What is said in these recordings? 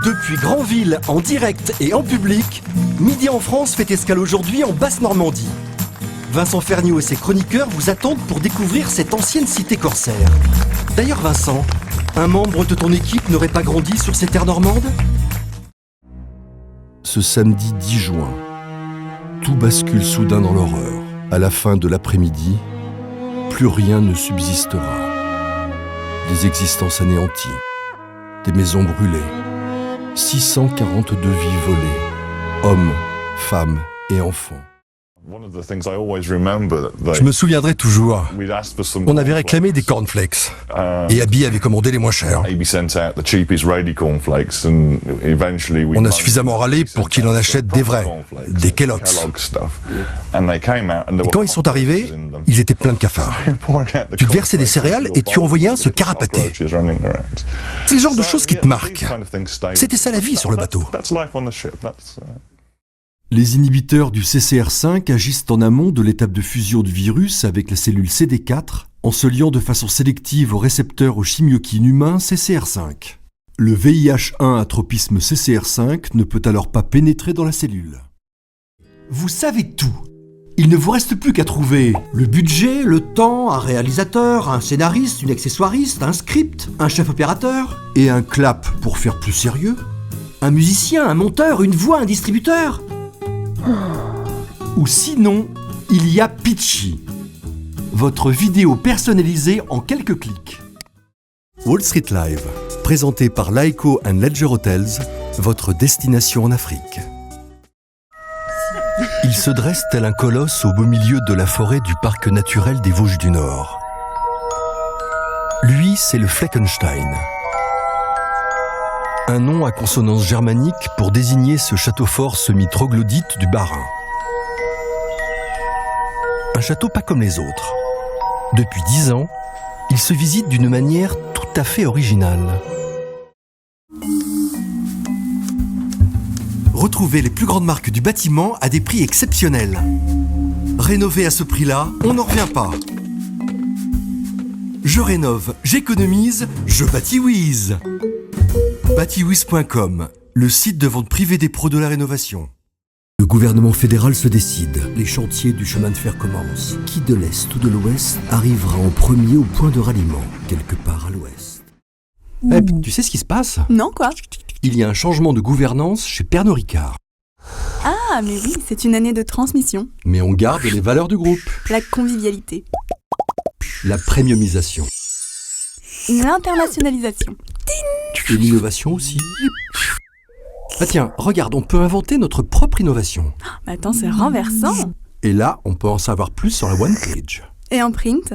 Depuis Granville, en direct et en public, Midi en France fait escale aujourd'hui en Basse-Normandie. Vincent Ferniaud et ses chroniqueurs vous attendent pour découvrir cette ancienne cité corsaire. D'ailleurs Vincent, un membre de ton équipe n'aurait pas grandi sur ces terres normandes ? Ce samedi 10 juin, tout bascule soudain dans l'horreur. À la fin de l'après-midi, plus rien ne subsistera. Des existences anéanties, des maisons brûlées, 642 vies volées, hommes, femmes et enfants. Je me souviendrai toujours. On avait réclamé des cornflakes. Et Abby avait commandé les moins chers. On a suffisamment râlé pour qu'il en achète des vrais, des Kellogg's. Et quand ils sont arrivés, ils étaient pleins de cafards. Tu te versais des céréales et tu envoyais un se carapater. C'est le genre de choses qui te marquent. C'était ça la vie sur le bateau. Les inhibiteurs du CCR5 agissent en amont de l'étape de fusion du virus avec la cellule CD4 en se liant de façon sélective au récepteur au chimiokine humain CCR5. Le VIH1 à tropisme CCR5 ne peut alors pas pénétrer dans la cellule. Vous savez tout. Il ne vous reste plus qu'à trouver le budget, le temps, un réalisateur, un scénariste, une accessoiriste, un script, un chef opérateur. Et un clap pour faire plus sérieux. Un musicien, un monteur, une voix, un distributeur. Ou sinon, il y a Pitchy, votre vidéo personnalisée en quelques clics. Wall Street Live, présenté par Lyco and Ledger Hotels, votre destination en Afrique. Il se dresse tel un colosse au beau milieu de la forêt du parc naturel des Vosges du Nord. Lui, c'est le Fleckenstein. Un nom à consonance germanique pour désigner ce château fort semi-troglodyte du Bas-Rhin. Un château pas comme les autres. Depuis 10 ans, il se visite d'une manière tout à fait originale. Retrouvez les plus grandes marques du bâtiment à des prix exceptionnels. Rénover à ce prix-là, on n'en revient pas. Je rénove, j'économise, je bâtis-wiz. Bâtiwiz.com, le site de vente privée des pros de la rénovation. Le gouvernement fédéral se décide. Les chantiers du chemin de fer commencent. Qui de l'Est ou de l'Ouest arrivera en premier au point de ralliement, quelque part à l'Ouest? Tu sais ce qui se passe ? Non, quoi? Il y a un changement de gouvernance chez Pernod Ricard. Ah, mais oui, c'est une année de transmission. Mais on garde les valeurs du groupe. La convivialité. La premiumisation. L'internationalisation. Et l'innovation aussi. Ah tiens, regarde, on peut inventer notre propre innovation. Attends, c'est renversant. Et là, on peut en savoir plus sur la one page. Et en print?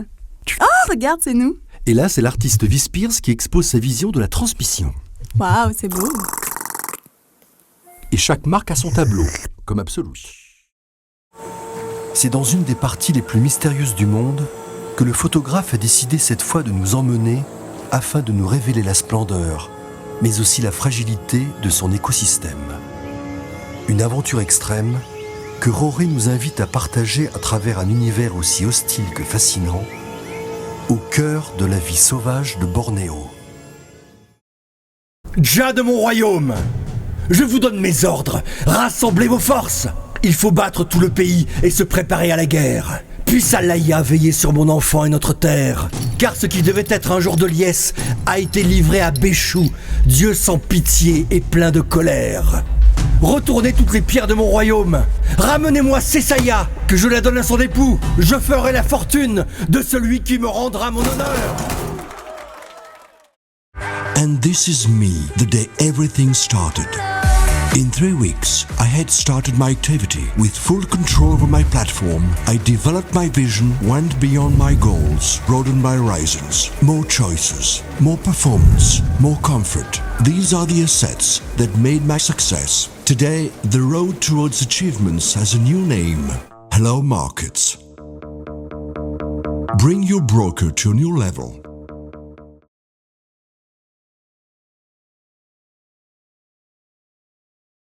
Oh, regarde, c'est nous. Et là, c'est l'artiste V. Spears qui expose sa vision de la transmission. Waouh, c'est beau. Et chaque marque a son tableau, comme Absolute. C'est dans une des parties les plus mystérieuses du monde que le photographe a décidé cette fois de nous emmener afin de nous révéler la splendeur, mais aussi la fragilité de son écosystème. Une aventure extrême que Roré nous invite à partager à travers un univers aussi hostile que fascinant, au cœur de la vie sauvage de Bornéo. Dja de mon royaume, je vous donne mes ordres, rassemblez vos forces. Il faut battre tout le pays et se préparer à la guerre. Puisse Allah veiller sur mon enfant et notre terre, car ce qui devait être un jour de liesse a été livré à Béchou, Dieu sans pitié et plein de colère. Retournez toutes les pierres de mon royaume, ramenez-moi Cessaïa, que je la donne à son époux, je ferai la fortune de celui qui me rendra mon honneur. And this is me, the day everything started. In 3 weeks, I had started my activity. With full control over my platform, I developed my vision, went beyond my goals, broadened my horizons. More choices, more performance, more comfort. These are the assets that made my success. Today, the road towards achievements has a new name. Hello Markets. Bring your broker to a new level.